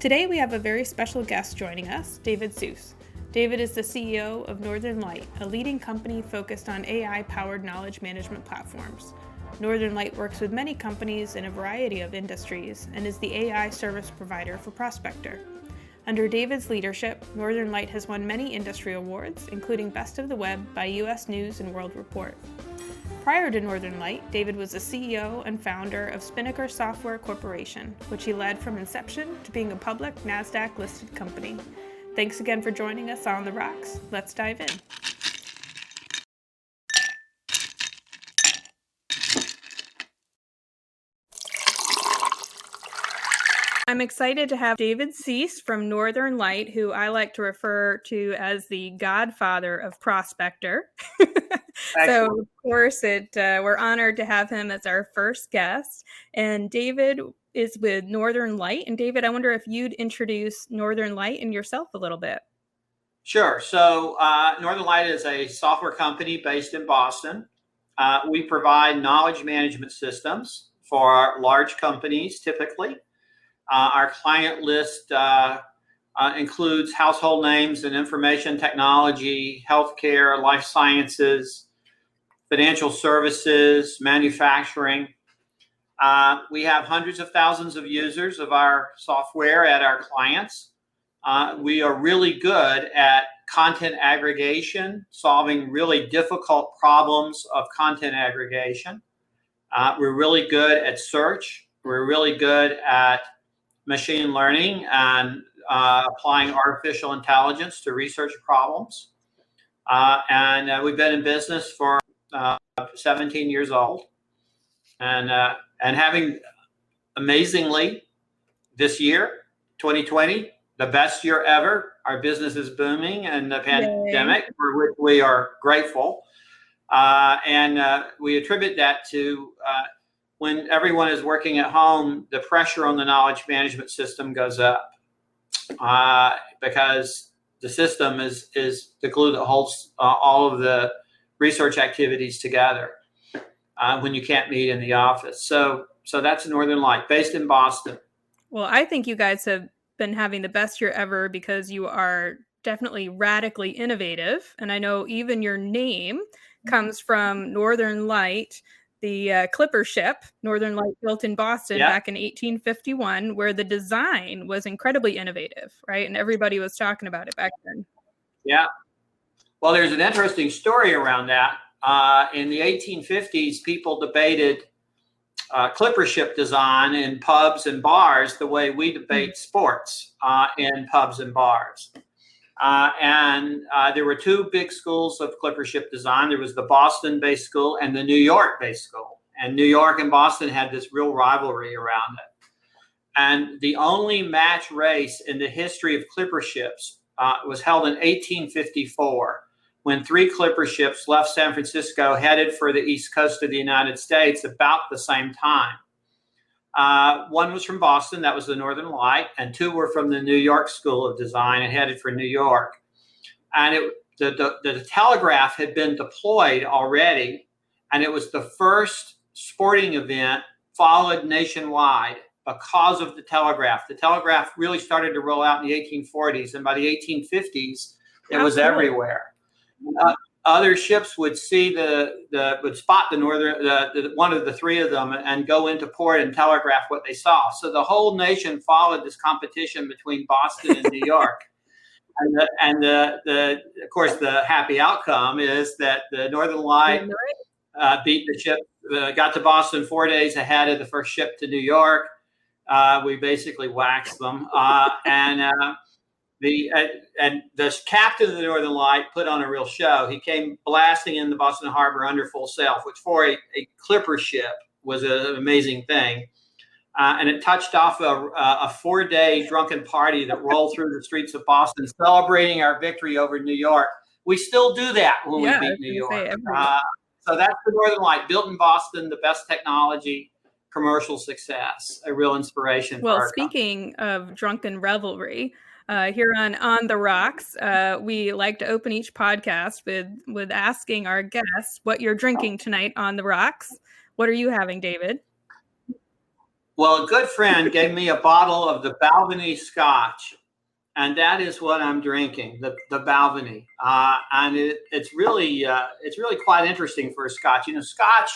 Today we have a very special guest joining us, David Seuss. David is the CEO of Northern Light, a leading company focused on AI-powered knowledge management platforms. Northern Light works with many companies in a variety of industries and is the AI service provider for Prospector. Under David's leadership, Northern Light has won many industry awards, including Best of the Web by US News and World Report. Prior to Northern Light, David was the CEO and founder of Spinnaker Software Corporation, which he led from inception to being a public NASDAQ-listed company. Thanks again for joining us on The Rocks. Let's dive in. I'm excited to have David Seuss from Northern Light, who I like to refer to as the godfather of Prospector. So, of course, we're honored to have him as our first guest. And David is with Northern Light. And David, I wonder if you'd introduce Northern Light and yourself a little bit. Sure. So Northern Light is a software company based in Boston. We provide knowledge management systems for large companies, typically. Our client list includes household names in information technology, healthcare, life sciences, financial services, manufacturing. We have hundreds of thousands of users of our software at our clients. We are really good at content aggregation, solving really difficult problems of content aggregation. We're really good at search. We're really good at machine learning and applying artificial intelligence to research problems. And we've been in business for 17 years old. And having, amazingly, this year, 2020, the best year ever. Our business is booming in the pandemic, for which we are grateful. And we attribute that to when everyone is working at home, the pressure on the knowledge management system goes up because the system is the glue that holds all of the research activities together when you can't meet in the office. So that's Northern Light, based in Boston. Well, I think you guys have been having the best year ever because you are definitely radically innovative. And I know even your name comes from Northern Light, the clipper ship, Northern Light, built in Boston back in 1851, where the design was incredibly innovative, right? And everybody was talking about it back then. Yeah. Well, there's an interesting story around that. In the 1850s, people debated clipper ship design in pubs and bars the way we debate sports in pubs and bars. And there were two big schools of clipper ship design. There was the Boston-based school and the New York-based school. And New York and Boston had this real rivalry around it. And the only match race in the history of clipper ships was held in 1854, when three clipper ships left San Francisco, headed for the east coast of the United States about the same time. One was from Boston, that was the Northern Light, and two were from the New York School of Design and headed for New York. And the telegraph had been deployed already, and it was the first sporting event followed nationwide because of the telegraph. The telegraph really started to roll out in the 1840s, and by the 1850s, it was everywhere. Other ships would see would spot the northern, one of the three of them and go into port and telegraph what they saw. So the whole nation followed this competition between Boston and New York. And of course, the happy outcome is that the Northern Light beat the ship, got to Boston 4 days ahead of the first ship to New York. We basically waxed them. The captain of the Northern Light put on a real show. He came blasting in the Boston Harbor under full sail, which for a clipper ship was an amazing thing. And it touched off a 4-day drunken party that rolled through the streets of Boston, celebrating our victory over New York. We still do that when we beat New York. So that's the Northern Light, built in Boston, the best technology, commercial success, a real inspiration for our speaking of drunken revelry, here on The Rocks, we like to open each podcast with asking our guests what you're drinking tonight on The Rocks. What are you having, David? Well, a good friend gave me a bottle of the Balvenie Scotch, and that is what I'm drinking, the Balvenie, and it's really quite interesting for a Scotch. You know, Scotch.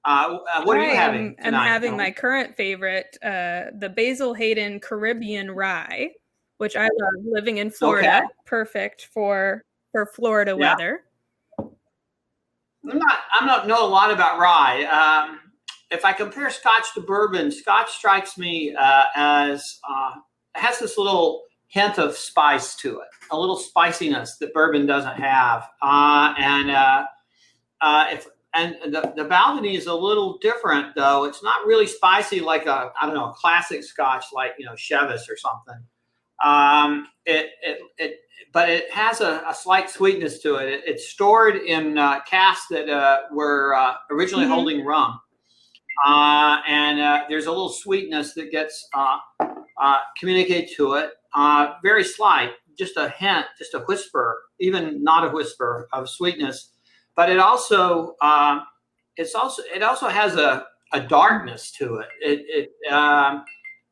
What are you having I'm tonight, having my Tony? current favorite, the Basil Hayden Caribbean Rye, which I love, living in Okay, Florida. Perfect for Florida yeah. weather. I'm not know a lot about rye. If I compare Scotch to bourbon, Scotch strikes me as it has this little hint of spice to it, a little spiciness that bourbon doesn't have. If and the Balvenie is a little different though. It's not really spicy like I don't know, a classic Scotch like Chivas or something. It but it has a slight sweetness to it. It's stored in casks that were originally Mm-hmm. holding rum, and there's a little sweetness that gets communicated to it. Very slight, just a hint, just a whisper, even not a whisper of sweetness. But it also has a darkness to it.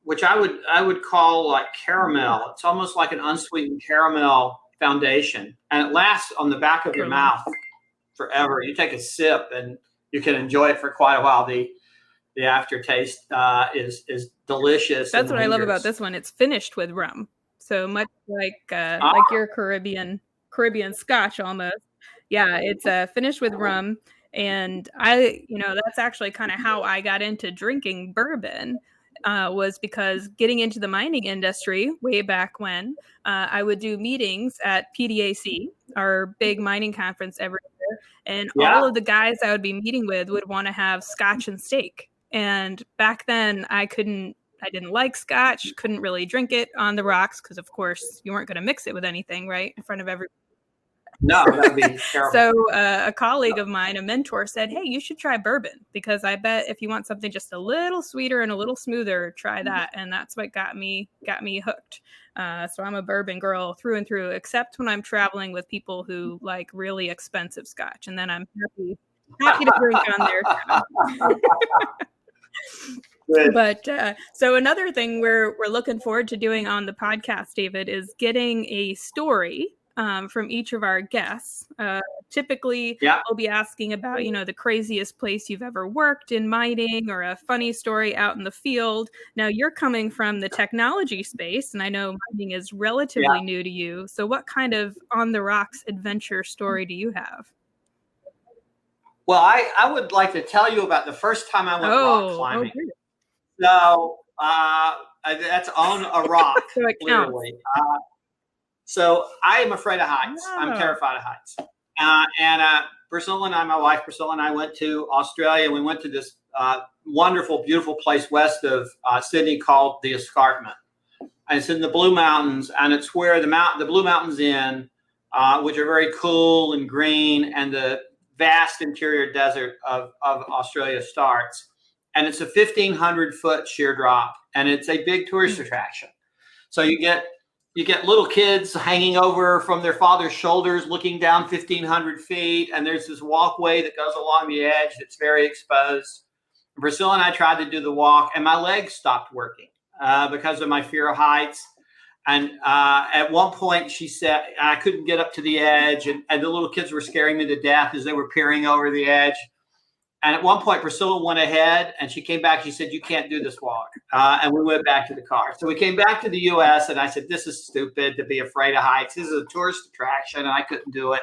Which I would call like caramel. It's almost like an unsweetened caramel foundation, and it lasts on the back of your mouth forever. You take a sip, and you can enjoy it for quite a while. The aftertaste is delicious. That's what I love about this one. It's finished with rum, so much like your Caribbean Scotch almost. Yeah, it's finished with rum, and that's actually kind of how I got into drinking bourbon. Was because getting into the mining industry way back when, I would do meetings at PDAC, our big mining conference every year, and Yeah. all of the guys I would be meeting with would want to have scotch and steak. And back then, I didn't like scotch, couldn't really drink it on the rocks because, of course, you weren't going to mix it with anything, right, in front of everyone. No, that'd be terrible. So a colleague of mine, a mentor, said, "Hey, you should try bourbon because I bet if you want something just a little sweeter and a little smoother, try that." And that's what got me hooked. So I'm a bourbon girl through and through, except when I'm traveling with people who like really expensive scotch, and then I'm happy to drink on their time. But so another thing we're looking forward to doing on the podcast, David, is getting a story from each of our guests. Typically, we'll be asking about, the craziest place you've ever worked in mining or a funny story out in the field. Now, you're coming from the technology space, and I know mining is relatively new to you. So what kind of on the rocks adventure story do you have? Well, I would like to tell you about the first time I went rock climbing. So that's on a rock, so literally. So I am afraid of heights. I'm terrified of heights. And Priscilla and I, my wife Priscilla and I, went to Australia. We went to this wonderful, beautiful place west of Sydney called the Escarpment. And it's in the Blue Mountains, and it's where the Blue Mountains Inn, which are very cool and green, and the vast interior desert of Australia starts. And it's a 1,500-foot sheer drop, and it's a big tourist attraction. So you get little kids hanging over from their father's shoulders, looking down 1,500 feet, and there's this walkway that goes along the edge that's very exposed. Priscilla and I tried to do the walk, and my legs stopped working because of my fear of heights. And at one point, she said I couldn't get up to the edge, and the little kids were scaring me to death as they were peering over the edge. And at one point, Priscilla went ahead, and she came back. She said, "You can't do this walk." And we went back to the car. So we came back to the U.S., and I said, "This is stupid to be afraid of heights. This is a tourist attraction, and I couldn't do it."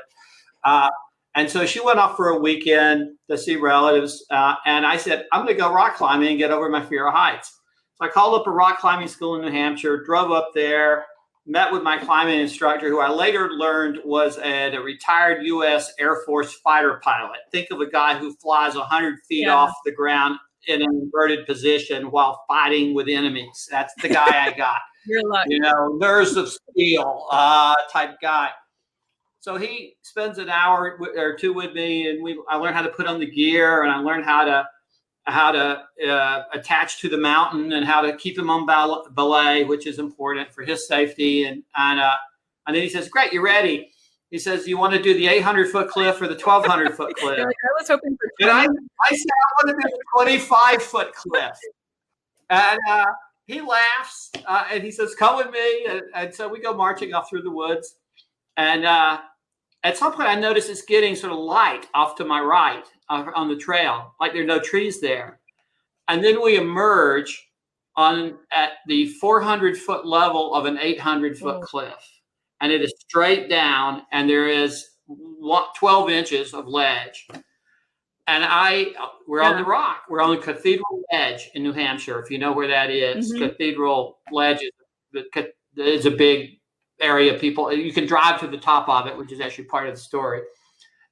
And so she went off for a weekend to see relatives. And I said, "I'm going to go rock climbing and get over my fear of heights." So I called up a rock climbing school in New Hampshire, drove up there, met with my climbing instructor, who I later learned was a retired U.S. Air Force fighter pilot. Think of a guy who flies 100 feet off the ground in an inverted position while fighting with enemies. That's the guy I got. You're lucky. Nerves of steel type guy. So he spends an hour or two with me, and I learned how to put on the gear, and I learned how to attach to the mountain and how to keep him on belay, which is important for his safety. And then he says, "Great, you're ready." He says, "You want to do the 800-foot cliff or the 1,200-foot cliff?" I was hoping for. And I said, "I want to do the 25-foot cliff." And he laughs and he says, "Come with me." And so we go marching off through the woods. And at some point, I notice it's getting sort of light off to my right on the trail, like there are no trees there. And then we emerge at the 400-foot level of an 800-foot cliff, and it is straight down, and there is 12 inches of ledge. And we're on the rock. We're on the Cathedral Ledge in New Hampshire, if you know where that is. Mm-hmm. Cathedral Ledge is a big area. People, you can drive to the top of it, which is actually part of the story.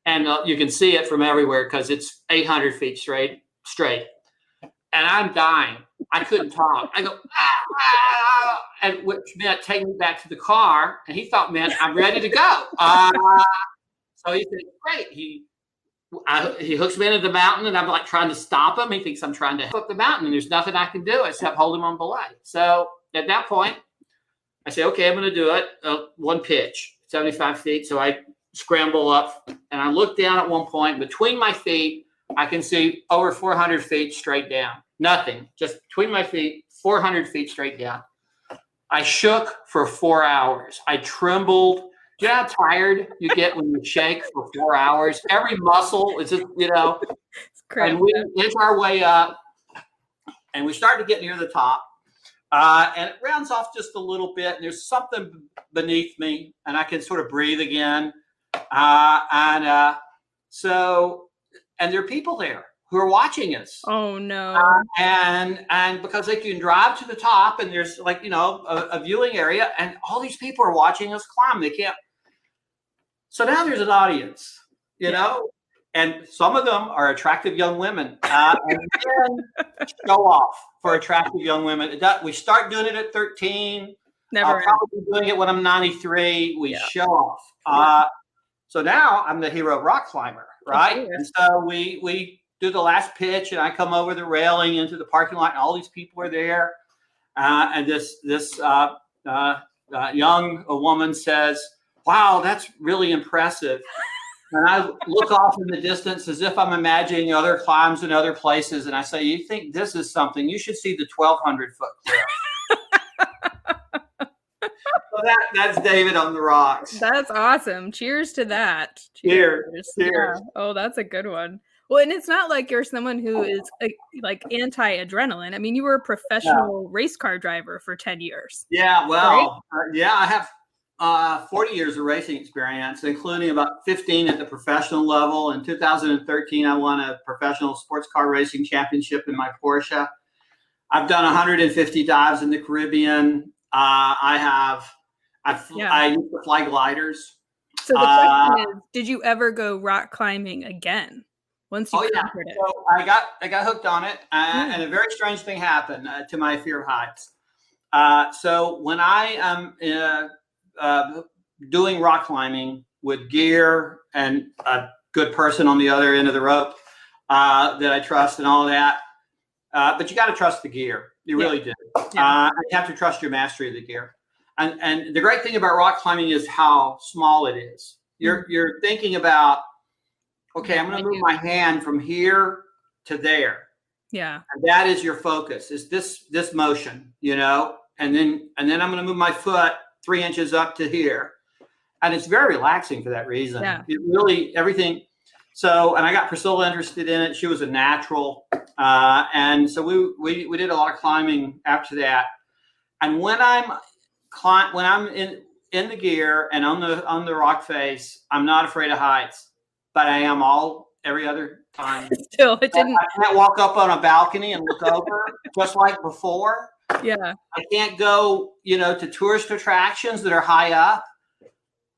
And you can see it from everywhere because it's 800 feet straight. And I'm dying. I couldn't talk. I go, and which meant take me back to the car. And he thought, man, I'm ready to go. So he said, great. He hooks me into the mountain, and I'm like trying to stop him. He thinks I'm trying to help up the mountain, and there's nothing I can do except hold him on belay. So at that point, I say, okay, I'm going to do it. One pitch, 75 feet. So I scramble up, and I look down at one point. Between my feet, I can see over 400 feet straight down. Nothing, just between my feet, 400 feet straight down. I shook for 4 hours. I trembled. Do you know how tired you get when you shake for 4 hours? Every muscle is just, It's crazy. And we inch our way up, and we start to get near the top. And it rounds off just a little bit, and there's something beneath me, and I can sort of breathe again. And there are people there who are watching us. Oh no! And because they can drive to the top, and there's a viewing area, and all these people are watching us climb. They can't. So now there's an audience, and some of them are attractive young women, and then show off for attractive young women. We start doing it at 13. Never. I'll probably be doing it when I'm 93. We show off. So now I'm the hero rock climber, right? And so we do the last pitch, and I come over the railing into the parking lot, and all these people are there. And this young woman says, "Wow, that's really impressive." And I look off in the distance as if I'm imagining other climbs in other places. And I say, "You think this is something? You should see the 1,200-foot cliff." So that's David on the rocks. That's awesome. Cheers to that. Cheers. Yeah. Oh, that's a good one. Well, and it's not like you're someone who is like anti-adrenaline. I mean, you were a professional race car driver for 10 years. Yeah, well, right? I have 40 years of racing experience, including about 15 at the professional level. In 2013, I won a professional sports car racing championship in my Porsche. I've done 150 dives in the Caribbean. I used to fly gliders. So the question is, did you ever go rock climbing again? Once you conquered it? So I got hooked on it, and a very strange thing happened to my fear of heights. So when I am doing rock climbing with gear and a good person on the other end of the rope that I trust and all that, but you got to trust the gear. You really do. You have to trust your mastery of the gear. And the great thing about rock climbing is how small it is. You're thinking about, okay, I'm going to move my hand from here to there. Yeah. And that is your focus, is this motion, and then I'm going to move my foot 3 inches up to here. And it's very relaxing for that reason. Yeah. It really, everything. So, and I got Priscilla interested in it. She was a natural. And so we did a lot of climbing after that. And when I'm in the gear and on the rock face, I'm not afraid of heights, but I am every other time. Still, it didn't. I can't walk up on a balcony and look over just like before. Yeah. I can't go, to tourist attractions that are high up.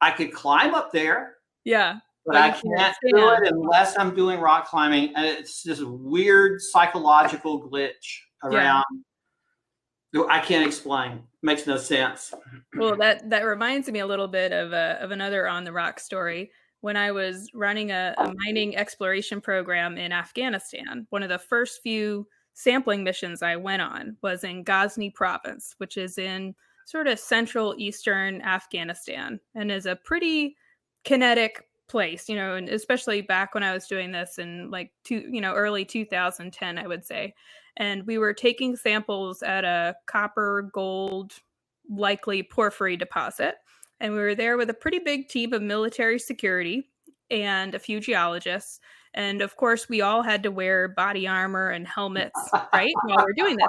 I could climb up there. Yeah. But I can't do it unless I'm doing rock climbing. And it's this weird psychological glitch around. I can't explain. Makes no sense. Well, that reminds me a little bit of another on the rock story. When I was running a mining exploration program in Afghanistan, one of the first few sampling missions I went on was in Ghazni province, which is in sort of central eastern Afghanistan, and is a pretty kinetic place, and especially back when I was doing this in like early 2010, I would say. And we were taking samples at a copper gold, likely porphyry deposit. And we were there with a pretty big team of military security and a few geologists. And of course, we all had to wear body armor and helmets, right, while we're doing this.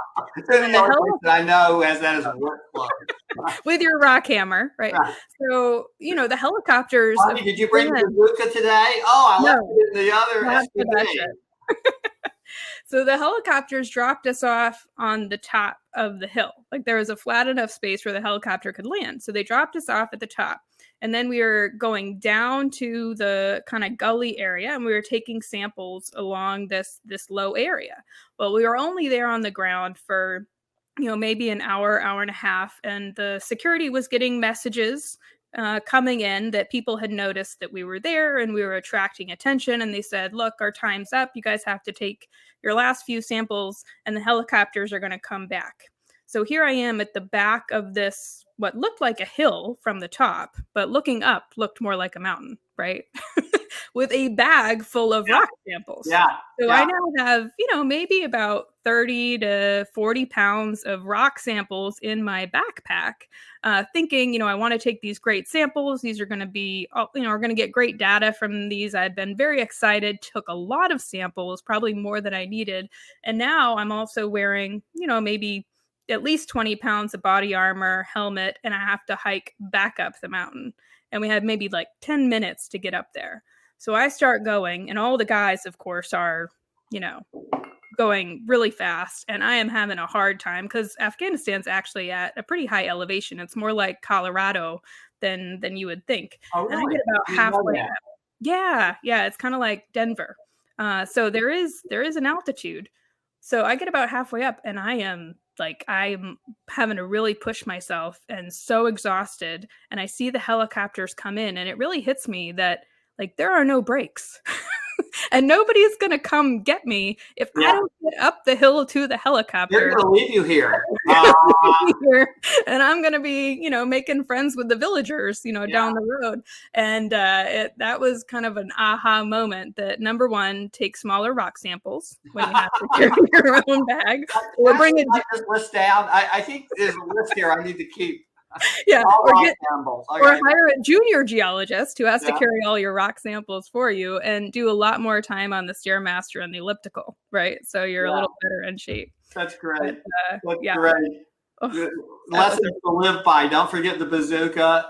And the only person I know who has that as a workflow. With your rock hammer, right? So, the helicopters. Bonnie, did you bring the bazooka today? Oh, I left it in the other SUV. So the helicopters dropped us off on the top of the hill. Like there was a flat enough space where the helicopter could land. So they dropped us off at the top. And then we were going down to the kind of gully area, and we were taking samples along this low area. Well, we were only there on the ground for maybe an hour, hour and a half. And the security was getting messages coming in that people had noticed that we were there and we were attracting attention. And they said, look, our time's up. You guys have to take your last few samples and the helicopters are going to come back. So here I am at the back of this, what looked like a hill from the top, but looking up looked more like a mountain, right? With a bag full of rock samples. So I now have, maybe about 30 to 40 pounds of rock samples in my backpack, thinking, I want to take these great samples. These are going to be, we're going to get great data from these. I'd been very excited, took a lot of samples, probably more than I needed. And now I'm also wearing, maybe at least 20 pounds of body armor, helmet, and I have to hike back up the mountain. And we had maybe like 10 minutes to get up there. So I start going, and all the guys, of course, are, going really fast. And I am having a hard time because Afghanistan's actually at a pretty high elevation. It's more like Colorado than you would think. Oh, really? And I get about halfway up. Yeah. It's kind of like Denver. So there is an altitude. So I get about halfway up, and I'm having to really push myself and so exhausted. And I see the helicopters come in, and it really hits me that there are no brakes. And nobody's going to come get me if I don't get up the hill to the helicopter. They're going to leave you here. And I'm going to be, making friends with the villagers, down the road. And that was kind of an aha moment that, number one, take smaller rock samples when you have to carry your own bag. Or bring it. This list down. I think there's a list here I need to keep. Or hire a junior geologist who has to carry all your rock samples for you and do a lot more time on the Stairmaster and the elliptical, right? So you're a little better in shape. That's great. That's great. Lessons to live by. Don't forget the bazooka.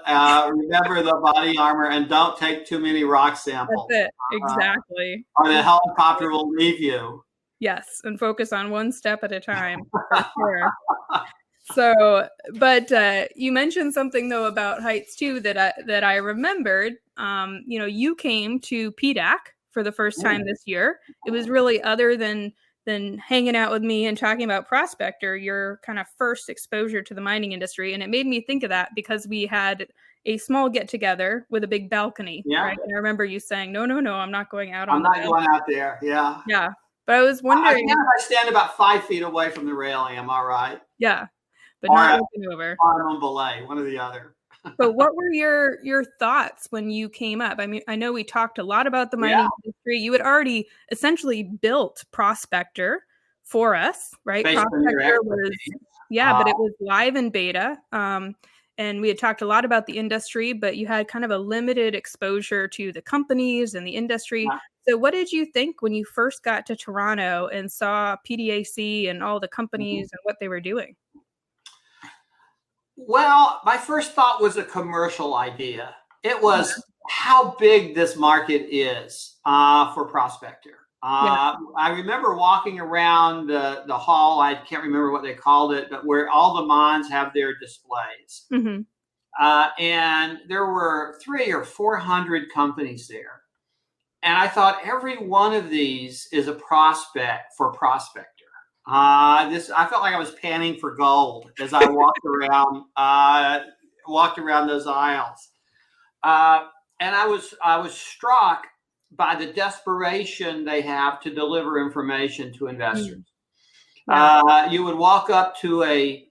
Remember the body armor, and don't take too many rock samples. That's it. Exactly. Or the helicopter will leave you. Yes, and focus on one step at a time. For sure. So, but you mentioned something though about heights too that I remembered. You came to PDAC for the first time this year. It was really, other than hanging out with me and talking about Prospector, your kind of first exposure to the mining industry, and it made me think of that because we had a small get together with a big balcony. Right? And I remember you saying, "No, I'm not going out on. I'm not going out there." Yeah. Yeah, but I was wondering. I stand about 5 feet away from the railing. Am I right? Yeah. But not looking over. On belay, one or the other. But what were your thoughts when you came up? I mean, I know we talked a lot about the mining industry. You had already essentially built Prospector for us, right? Prospector was, but it was live in beta. And we had talked a lot about the industry, but you had kind of a limited exposure to the companies and the industry. So what did you think when you first got to Toronto and saw PDAC and all the companies and what they were doing? Well, my first thought was a commercial idea. It was how big this market is for Prospector. I remember walking around the hall. I can't remember what they called it, but where all the mines have their displays. And there were 300 or 400 companies there. And I thought every one of these is a prospect for Prospector. I felt like I was panning for gold as I walked around those aisles, and I was struck by the desperation they have to deliver information to investors. You would walk up to and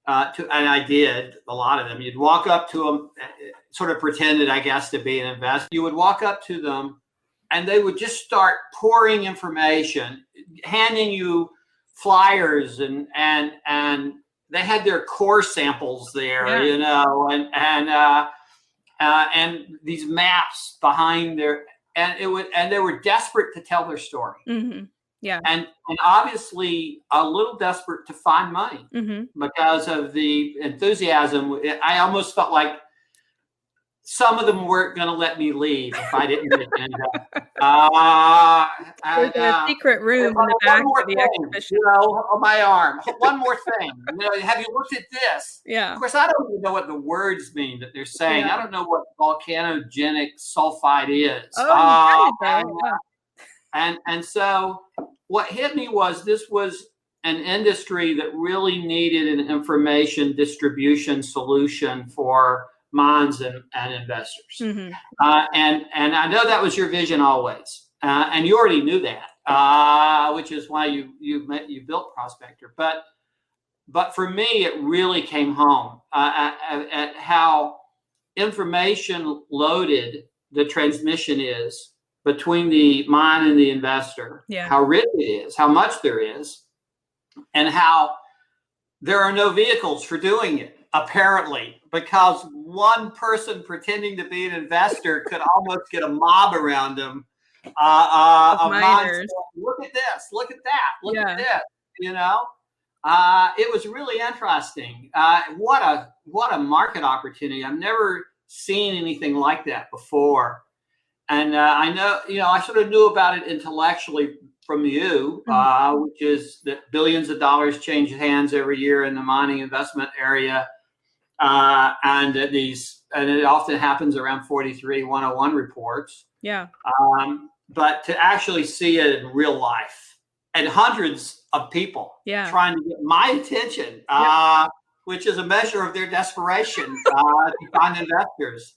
I did a lot of them. You'd walk up to them, sort of pretended, I guess, to be an investor, you would walk up to them and they would just start pouring information, handing you flyers, and they had their core samples there, you know, and these maps behind their, and they were desperate to tell their story. Mm-hmm. Yeah. And obviously a little desperate to find money because of the enthusiasm. I almost felt like some of them weren't going to let me leave if I didn't get an investor. There's a secret room in the back of the exhibition. You know, on my arm. One more thing. You know, have you looked at this? Yeah. Of course, I don't even know what the words mean that they're saying. I don't know what volcanogenic sulfide is. And so what hit me was this was an industry that really needed an information distribution solution for mines and investors. And I know that was your vision always. And you already knew that, which is why you built Prospector. But for me, it really came home at how information loaded the transmission is between the mine and the investor, how rich it is, how much there is, and how there are no vehicles for doing it, apparently, because one person pretending to be an investor could almost get a mob around him. Of miners. Look at this, look at that, look at this, you know? It was really interesting. What a market opportunity. I've never seen anything like that before. And I know, you know, I sort of knew about it intellectually from you, which is that billions of dollars change hands every year in the mining investment area. And it often happens around 43-101 reports. Yeah. But to actually see it in real life and hundreds of people trying to get my attention, which is a measure of their desperation to find investors.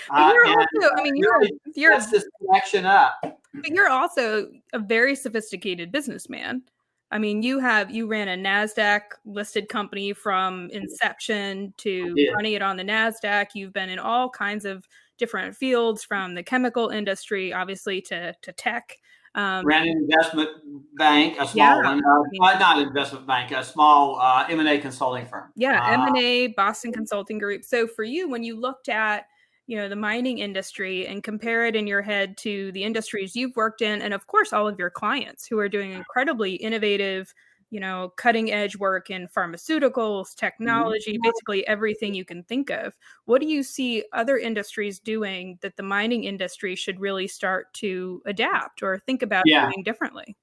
You're also, I mean, you're this connection up. But you're also a very sophisticated businessman. I mean, you ran a NASDAQ listed company from inception to running it on the NASDAQ. You've been in all kinds of different fields, from the chemical industry, obviously, to tech. Ran an investment bank, a small one, not an investment bank, a small M&A consulting firm. M&A, Boston Consulting Group. So for you, when you looked at, you know, the mining industry and compare it in your head to the industries you've worked in, and of course, all of your clients who are doing incredibly innovative, you know, cutting edge work in pharmaceuticals, technology, basically everything you can think of. What do you see other industries doing that the mining industry should really start to adapt or think about doing differently?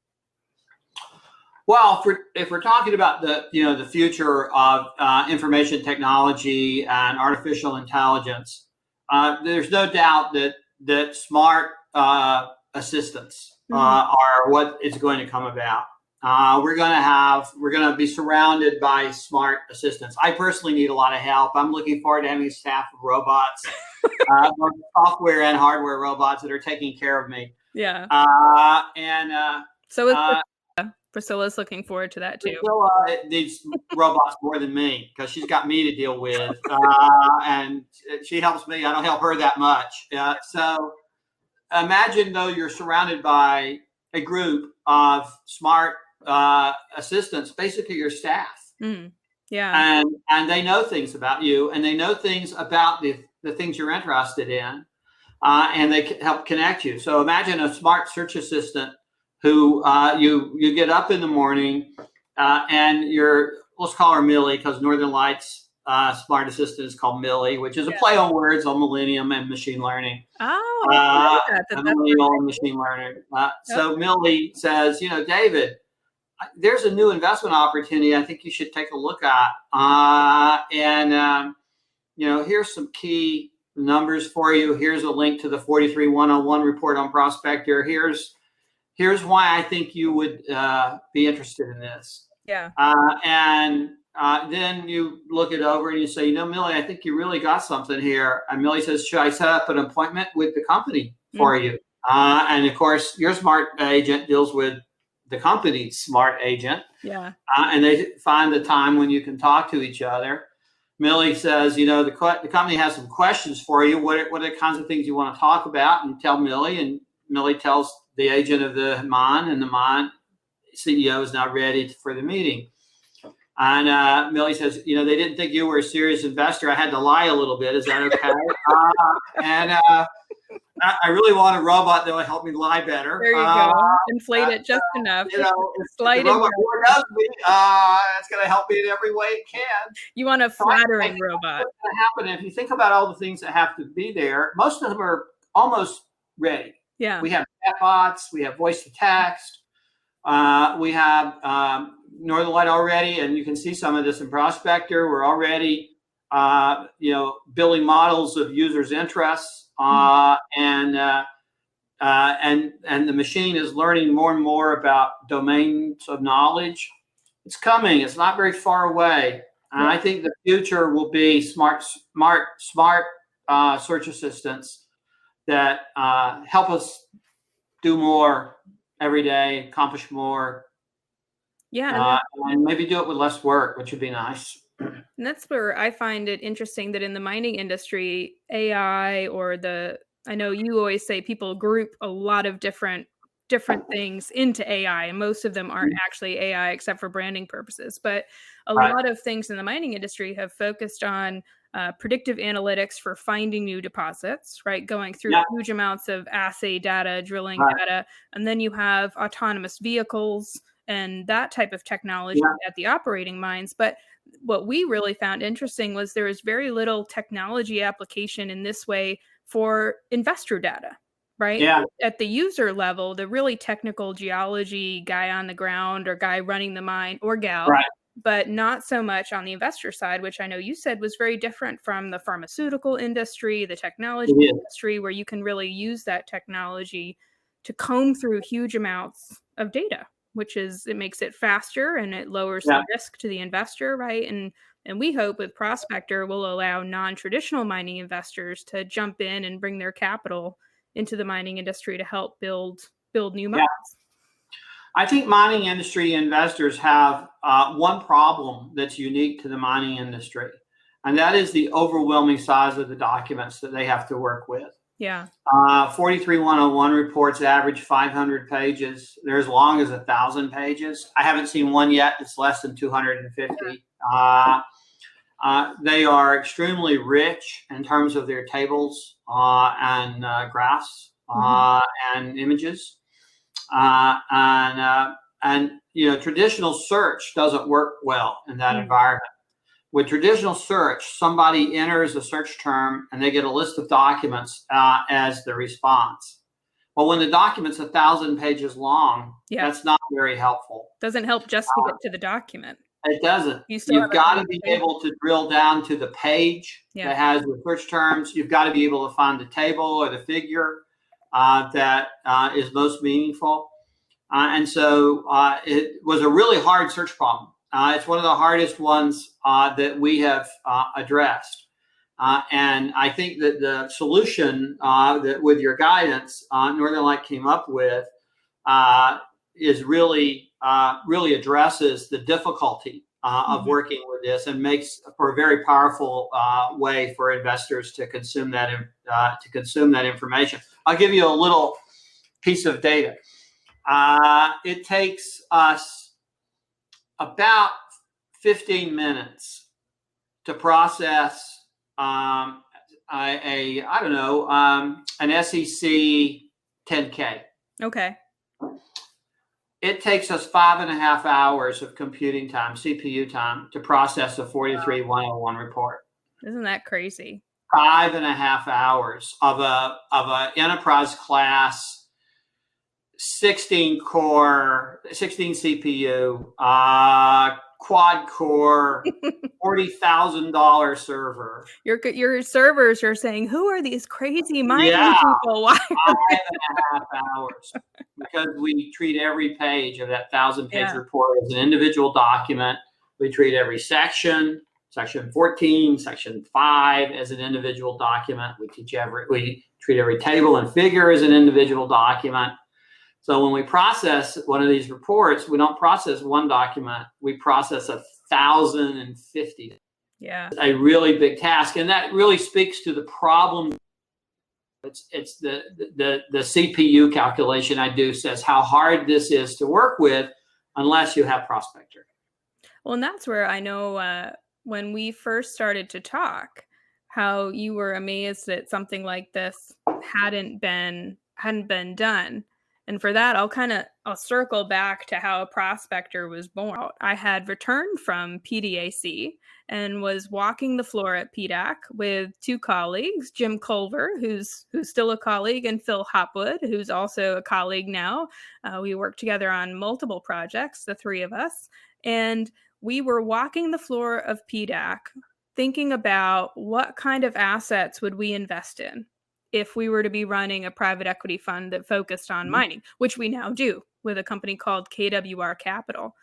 Well, if we're talking about the future of information technology and artificial intelligence, there's no doubt that smart assistants are what is going to come about. We're going to be surrounded by smart assistants. I personally need a lot of help. I'm looking forward to having a staff of robots, both software and hardware robots that are taking care of me. So Priscilla's looking forward to that too. Priscilla needs robots more than me because she's got me to deal with, and she helps me. I don't help her that much. So imagine, though, you're surrounded by a group of smart assistants, basically your staff. And they know things about you, and they know things about the things you're interested in, and they can help connect you. So imagine a smart search assistant who you get up in the morning and let's call her Millie, because Northern Lights smart assistant is called Millie, which is a play on words on millennium and machine learning. Millennial and machine learning. So Millie says, you know, David, there's a new investment opportunity I think you should take a look at. You know, here's some key numbers for you. Here's a link to the 43-101 report on Prospector. Here's why I think you would be interested in this. Then you look it over and you say, you know, Millie, I think you really got something here. And Millie says, should I set up an appointment with the company for you? And of course, your smart agent deals with the company's smart agent. And they find the time when you can talk to each other. Millie says, the company has some questions for you. What are the kinds of things you want to talk about? And you tell Millie, and Millie tells the agent of the mine, and the mine CEO is now ready for the meeting. And Millie says, they didn't think you were a serious investor. I had to lie a little bit. Is that okay? And I really want a robot that will help me lie better. There you go. Inflate it just enough. If the robot does me, it's going to help me in every way it can. You want a flattering robot. What's going to happen if you think about all the things that have to be there? Most of them are almost ready. Yeah. We have chatbots. We have voice to text. We have Northern Light already, and you can see some of this in Prospector. We're already, building models of users' interests, and the machine is learning more and more about domains of knowledge. It's coming. It's not very far away. And I think the future will be smart search assistants that help us do more every day, accomplish more. Yeah. And maybe do it with less work, which would be nice. And that's where I find it interesting that in the mining industry, AI I know you always say people group a lot of different things into AI, and most of them aren't actually AI except for branding purposes. But a lot of things in the mining industry have focused on predictive analytics for finding new deposits, right? Going through huge amounts of assay data, drilling data, and then you have autonomous vehicles and that type of technology at the operating mines. But what we really found interesting was there is very little technology application in this way for investor data, right? Yeah. At the user level, the really technical geology guy on the ground or guy running the mine or gal, but not so much on the investor side, which I know you said was very different from the pharmaceutical industry, the technology industry, where you can really use that technology to comb through huge amounts of data, it makes it faster and it lowers the risk to the investor, right? And we hope with Prospector will allow non-traditional mining investors to jump in and bring their capital into the mining industry to help build new mines. I think mining industry investors have one problem that's unique to the mining industry, and that is the overwhelming size of the documents that they have to work with. Yeah. 43101 reports average 500 pages. They're as long as 1,000 pages. I haven't seen one yet that's less than 250. They are extremely rich in terms of their tables and graphs and images. Traditional search doesn't work well in that environment. With traditional search, somebody enters a search term and they get a list of documents as the response. Well, when the document's 1,000 pages long, that's not very helpful. Doesn't help just to get to the document. It doesn't. You've got to be able to drill down to the page that has the search terms. You've got to be able to find the table or the figure that is most meaningful. And so it was a really hard search problem. It's one of the hardest ones that we have addressed. And I think that the solution that with your guidance Northern Light came up with is really addresses the difficulty of working with this and makes for a very powerful way for investors to consume that information. I'll give you a little piece of data. It takes us about 15 minutes to process an SEC 10K. Okay. It takes us 5.5 hours of computing time, CPU time, to process a 43101 report. Isn't that crazy? 5.5 hours of a enterprise class 16 core, 16 CPU, quad core, $40,000 server. Your servers are saying, who are these crazy mining people? Why? 5.5 hours, because we treat every page of that 1,000-page report as an individual document. We treat every section 14, section 5 as an individual document. We treat every table and figure as an individual document. So when we process one of these reports, we don't process one document, we process 1,050. Yeah. a really big task, and that really speaks to the problem. It's the CPU calculation I do says how hard this is to work with unless you have Prospector. Well, and that's where I know when we first started to talk, how you were amazed that something like this hadn't been done. And for that, I'll circle back to how a Prospector was born. I had returned from PDAC and was walking the floor at PDAC with two colleagues, Jim Culver, who's still a colleague, and Phil Hopwood, who's also a colleague now. We worked together on multiple projects, the three of us. And we were walking the floor of PDAC thinking about what kind of assets would we invest in if we were to be running a private equity fund that focused on mining, which we now do with a company called KWR Capital.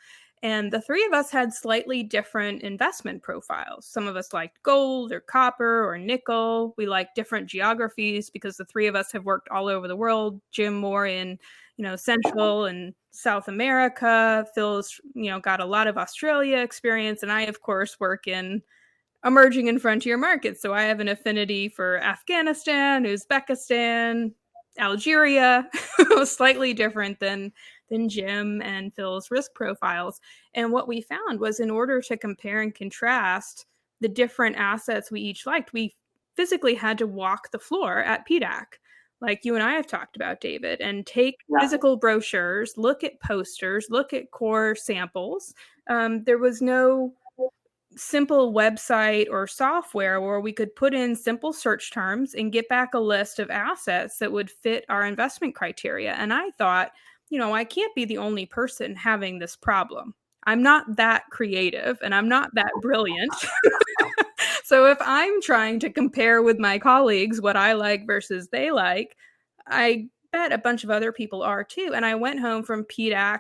And the three of us had slightly different investment profiles. Some of us liked gold or copper or nickel. We liked different geographies because the three of us have worked all over the world. Jim more in, Central and South America. Phil's, got a lot of Australia experience. And I, of course, work in emerging and frontier markets. So I have an affinity for Afghanistan, Uzbekistan, Algeria, slightly different than Jim and Phil's risk profiles. And what we found was in order to compare and contrast the different assets we each liked, we physically had to walk the floor at PDAC, like you and I have talked about, David, and take physical brochures, look at posters, look at core samples. There was no simple website or software where we could put in simple search terms and get back a list of assets that would fit our investment criteria. And I thought, I can't be the only person having this problem. I'm not that creative and I'm not that brilliant. So if I'm trying to compare with my colleagues what I like versus they like, I bet a bunch of other people are too. And I went home from PDAC,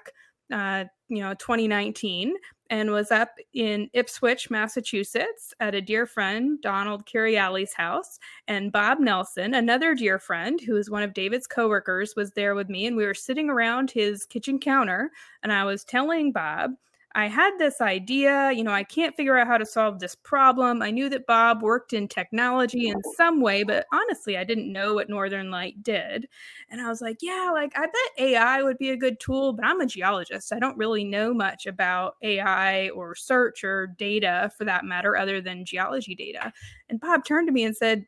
2019, and was up in Ipswich, Massachusetts at a dear friend, Donald Curiali's house. And Bob Nelson, another dear friend who is one of David's coworkers, was there with me. And we were sitting around his kitchen counter. And I was telling Bob, I had this idea, I can't figure out how to solve this problem. I knew that Bob worked in technology in some way, but honestly, I didn't know what Northern Light did. And I was like, yeah, I bet AI would be a good tool, but I'm a geologist. I don't really know much about AI or search or data for that matter, other than geology data. And Bob turned to me and said,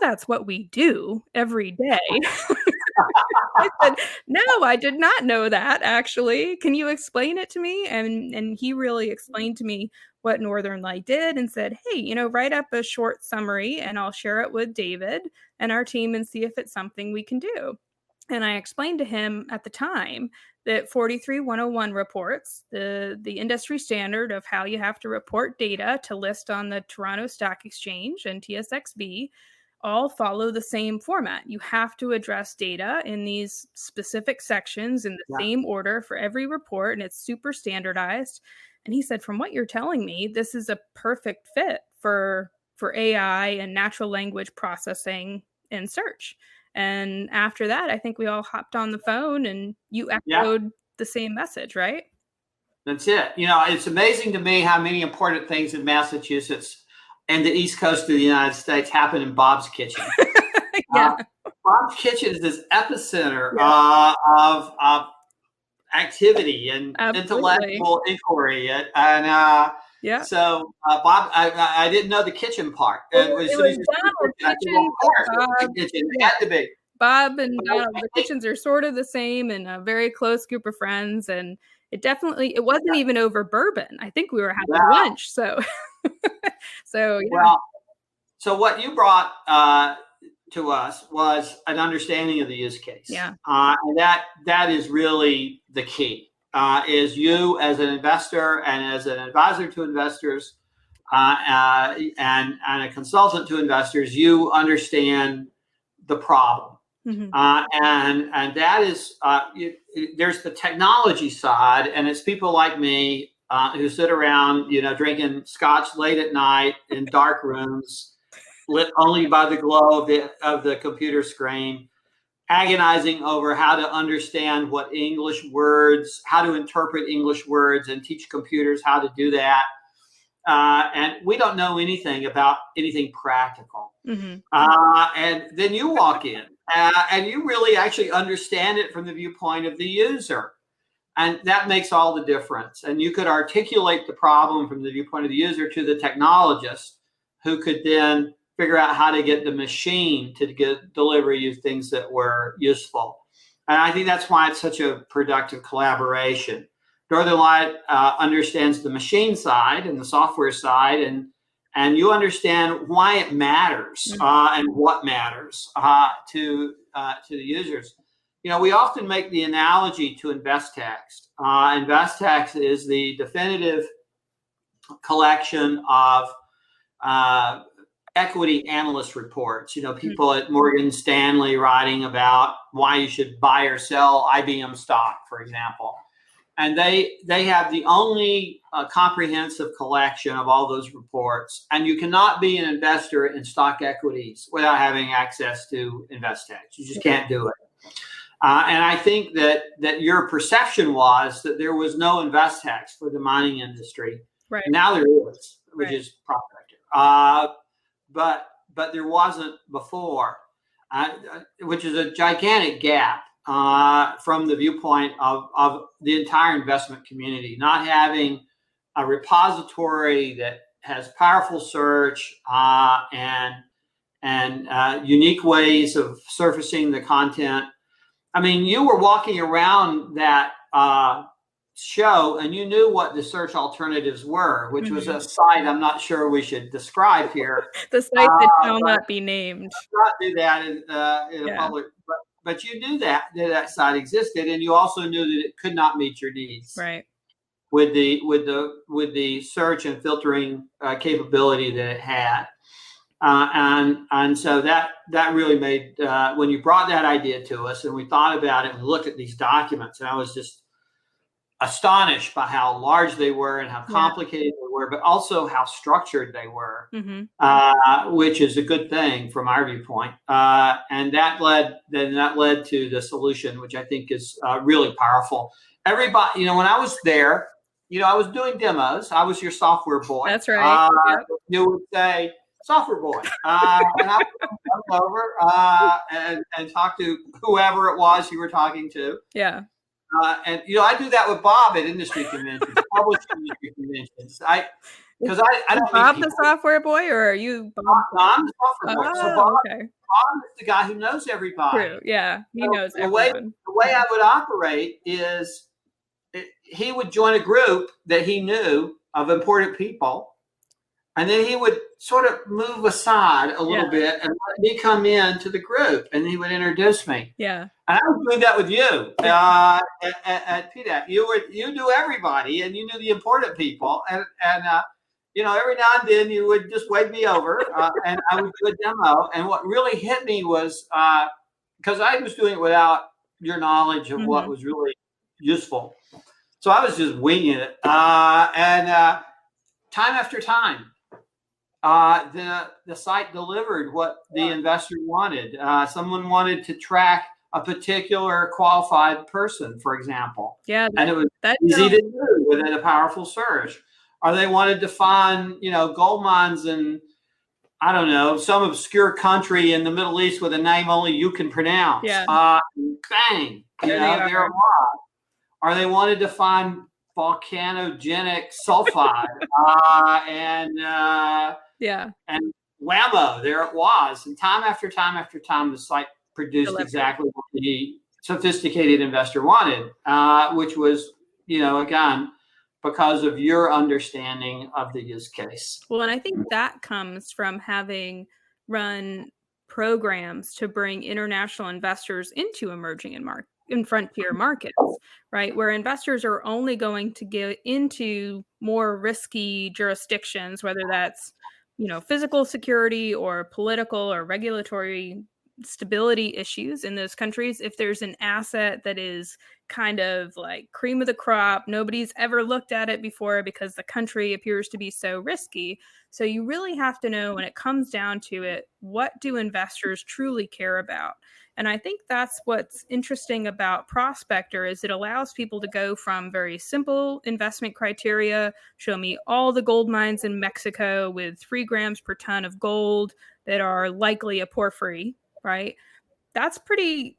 that's what we do every day. I said, no, I did not know that, actually. Can you explain it to me? And he really explained to me what Northern Light did and said, hey, write up a short summary and I'll share it with David and our team and see if it's something we can do. And I explained to him at the time that 43101 reports, the industry standard of how you have to report data to list on the Toronto Stock Exchange and TSXV, all follow the same format. You have to address data in these specific sections in the same order for every report, and it's super standardized. And he said, from what you're telling me, this is a perfect fit for AI and natural language processing and search. And after that, I think we all hopped on the phone and you echoed the same message, right? That's it. It's amazing to me how many important things in Massachusetts and the East Coast of the United States happen in Bob's kitchen. Bob's kitchen is this epicenter of activity and intellectual inquiry. So Bob, I didn't know the kitchen part. It was Donald's kitchen. It had to be. Bob and Donald, the kitchens are sort of the same and a very close group of friends. And it wasn't even over bourbon. I think we were having lunch. So, so what you brought to us was an understanding of the use case. Yeah. And that is really the key, is you as an investor and as an advisor to investors and a consultant to investors, you understand the problem. Mm-hmm. And that is, there's the technology side, and it's people like me who sit around, drinking scotch late at night in dark rooms, lit only by the glow of the computer screen, agonizing over how to understand how to interpret English words and teach computers how to do that. and we don't know anything about anything practical. Mm-hmm. And then you walk in and you really actually understand it from the viewpoint of the user. And that makes all the difference. And you could articulate the problem from the viewpoint of the user to the technologist, who could then figure out how to get the machine to deliver you things that were useful. And I think that's why it's such a productive collaboration. Northern Light understands the machine side and the software side, and you understand why it matters and what matters to the users. You know, we often make the analogy to InvestText. InvestText is the definitive collection of equity analyst reports. You know, people at Morgan Stanley writing about why you should buy or sell IBM stock, for example. And they have the only comprehensive collection of all those reports. And you cannot be an investor in stock equities without having access to InvestText. You just can't do it. And I think that your perception was that there was no InvestText for the mining industry. Right. Now there is, which is prospective. But there wasn't before, which is a gigantic gap from the viewpoint of the entire investment community, not having a repository that has powerful search and unique ways of surfacing the content. I mean, you were walking around that show and you knew what the search alternatives were, which was a site I'm not sure we should describe here. The site that shall not be named. Not do that in a public, but you knew that site existed, and you also knew that it could not meet your needs. Right. With the search and filtering capability that it had. And so that really made, when you brought that idea to us and we thought about it and looked at these documents, and I was just astonished by how large they were and how complicated they were, but also how structured they were, which is a good thing from our viewpoint. And that led to the solution, which I think is really powerful. Everybody, when I was there, I was doing demos. I was your software boy. That's right. You would say, software boy. And I would come over and talk to whoever it was you were talking to. Yeah. And I do that with Bob at industry conventions, published industry conventions. Because I don't. Bob the software boy, or are you Bob? No, I'm the software boy. So Bob is the guy who knows everybody. True. Yeah, he knows everyone. The way I would operate is he would join a group that he knew of important people, and then he would sort of move aside a little bit and let me come in to the group, and he would introduce me. Yeah. And I was doing that with you at PDAC. You knew everybody, and you knew the important people, and every now and then you would just wave me over, and I would do a demo. And what really hit me was because I was doing it without your knowledge of what was really useful, so I was just winging it. And time after time, the site delivered what the investor wanted. Someone wanted to track a particular qualified person, for example. Yeah, and it was easy to do within a powerful search. Or they wanted to find, gold mines in, I don't know, some obscure country in the Middle East with a name only you can pronounce. Yeah. Bang, there it was. Or they wanted to find volcanogenic sulfide, and whammo, there it was. And time after time after time, the site produced exactly what the sophisticated investor wanted, which was, again, because of your understanding of the use case. Well, and I think that comes from having run programs to bring international investors into emerging and frontier markets, right? Where investors are only going to get into more risky jurisdictions, whether that's, physical security or political or regulatory stability issues in those countries. If there's an asset that is kind of like cream of the crop, nobody's ever looked at it before because the country appears to be so risky. So you really have to know, when it comes down to it, what do investors truly care about? And I think that's what's interesting about Prospector is it allows people to go from very simple investment criteria, show me all the gold mines in Mexico with 3 grams per ton of gold that are likely a porphyry, right? That's pretty,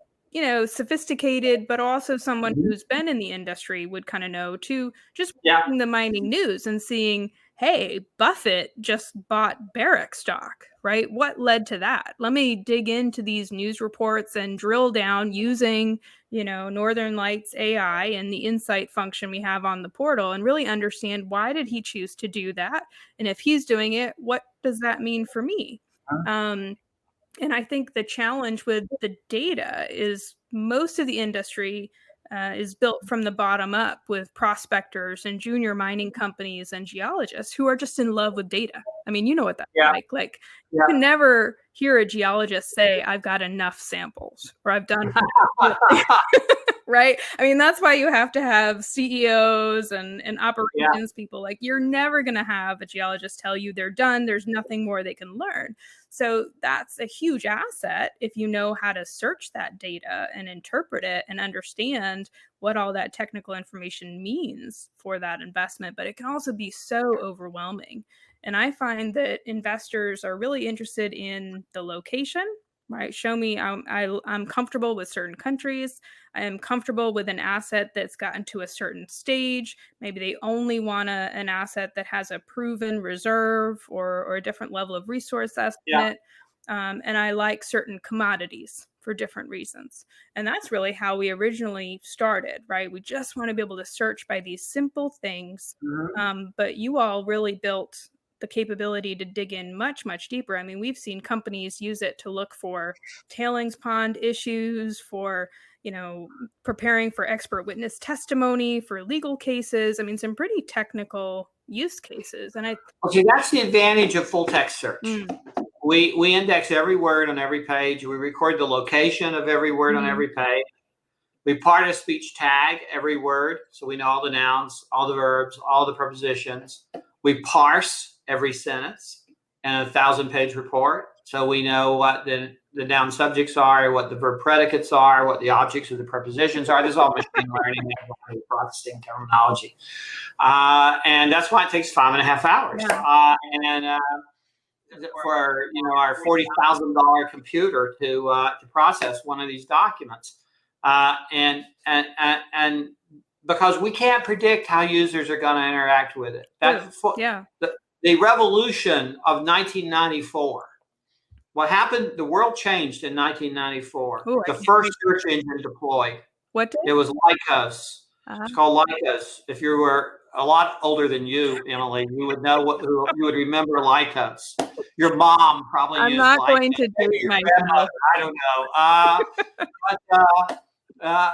sophisticated, but also someone Mhm. who's been in the industry would kind of know, to just Yeah. reading the mining news and seeing, hey, Buffett just bought Barrick stock, right? What led to that? Let me dig into these news reports and drill down using, Northern Lights AI and the insight function we have on the portal and really understand, why did he choose to do that? And if he's doing it, what does that mean for me? Um, and I think the challenge with the data is most of the industry is built from the bottom up with prospectors and junior mining companies and geologists who are just in love with data. I mean, you know what that's Yeah. like. Like, you Yeah. can never hear a geologist say, I've got enough samples or I've done right? I mean, that's why you have to have CEOs and Yeah. operations people. Like, you're never going to have a geologist tell you they're done. There's nothing more they can learn. So that's a huge asset if you know how to search that data and interpret it and understand what all that technical information means for that investment. But it can also be so overwhelming. And I find that investors are really interested in the location, right? Show me I'm comfortable with certain countries. I am comfortable with an asset that's gotten to a certain stage. Maybe they only want an asset that has a proven reserve or a different level of resource Yeah. estimate. And I like certain commodities for different reasons. And that's really how we originally started, right? We just want to be able to search by these simple things. Mhm. But you all really built the capability to dig in much, much deeper. I mean, we've seen companies use it to look for tailings pond issues, for preparing for expert witness testimony, for legal cases. I mean, some pretty technical use cases. And Well, see, that's the advantage of full text search. mm, We index every word on every page. We record the location of every word on mhm. every page. We part of speech tag every word, so we know all the nouns, all the verbs, all the prepositions. We parse every sentence in a 1,000-page report, so we know what the noun subjects are, what the verb predicates are, what the objects of the prepositions are. This is all machine learning and processing terminology, and that's why it takes 5.5 hours. Yeah. And for our $40,000 computer to process one of these documents, and because we can't predict how users are going to interact with it. Yeah. The revolution of 1994. What happened? The world changed in 1994. Oh, I The can't first wait. search engine deployed. What It did? was Lycos. It's Uh, called Lycos. If you were a lot older than you, Emily, you would know you would remember Lycos. Your mom probably I'm used not Lycos. going to Maybe date your myself. grandmother. I don't know. But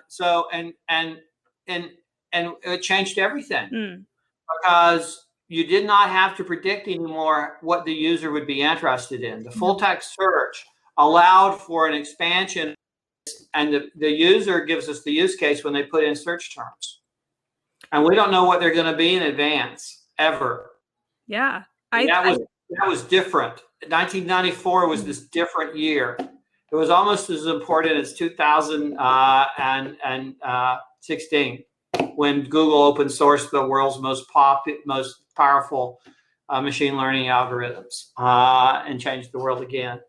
so and it changed everything Mm, because you did not have to predict anymore what the user would be interested in. The full no. text search allowed for an expansion, and the user gives us the use case when they put in search terms. And we don't know what they're going to be in advance ever. Yeah. That was different. 1994 was Mm, this different year. It was almost as important as 2016 when Google open sourced the world's most powerful machine learning algorithms and changed the world again.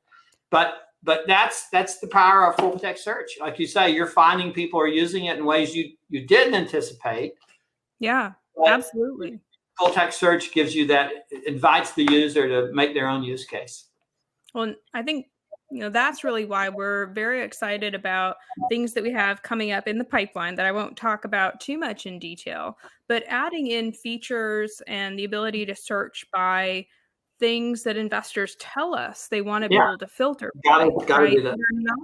But that's the power of full text search. Like you say, you're finding people are using it in ways you didn't anticipate. yeah, But absolutely. full text search gives you that, invites the user to make their own use case. Well, I think, that's really why we're very excited about things that we have coming up in the pipeline that I won't talk about too much in detail, but adding in features and the ability to search by things that investors tell us they want to be Yeah, able to filter by, gotta right? do that. They're not.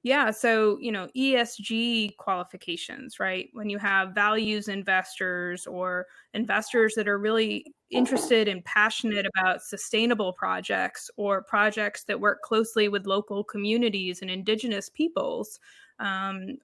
Yeah, so, ESG qualifications, right? When you have values investors or investors that are really interested and passionate about sustainable projects or projects that work closely with local communities and indigenous peoples,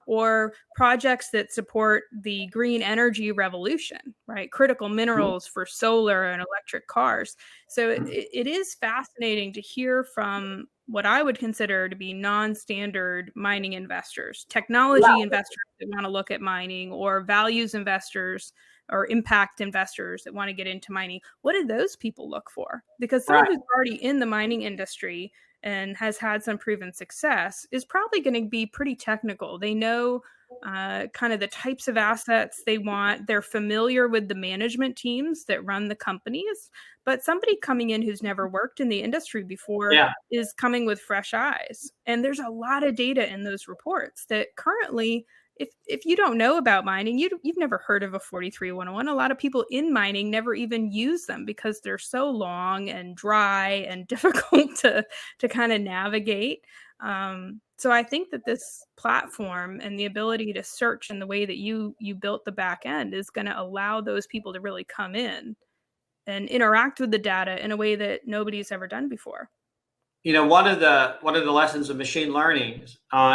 or projects that support the green energy revolution, right? Critical minerals for solar and electric cars. So it is fascinating to hear from what I would consider to be non-standard mining investors, technology Yeah, investors that want to look at mining, or values investors or impact investors that want to get into mining. What do those people look for? Because someone right. who's already in the mining industry and has had some proven success is probably going to be pretty technical. They know kind of the types of assets they want. They're familiar with the management teams that run the companies. But somebody coming in who's never worked in the industry before Yeah. is coming with fresh eyes. And there's a lot of data in those reports that currently, if you don't know about mining, you've never heard of a 43-101. A lot of people in mining never even use them because they're so long and dry and difficult to kind of navigate. So I think that this platform and the ability to search in the way that you built the back end is going to allow those people to really come in and interact with the data in a way that nobody's ever done before. One of the lessons of machine learning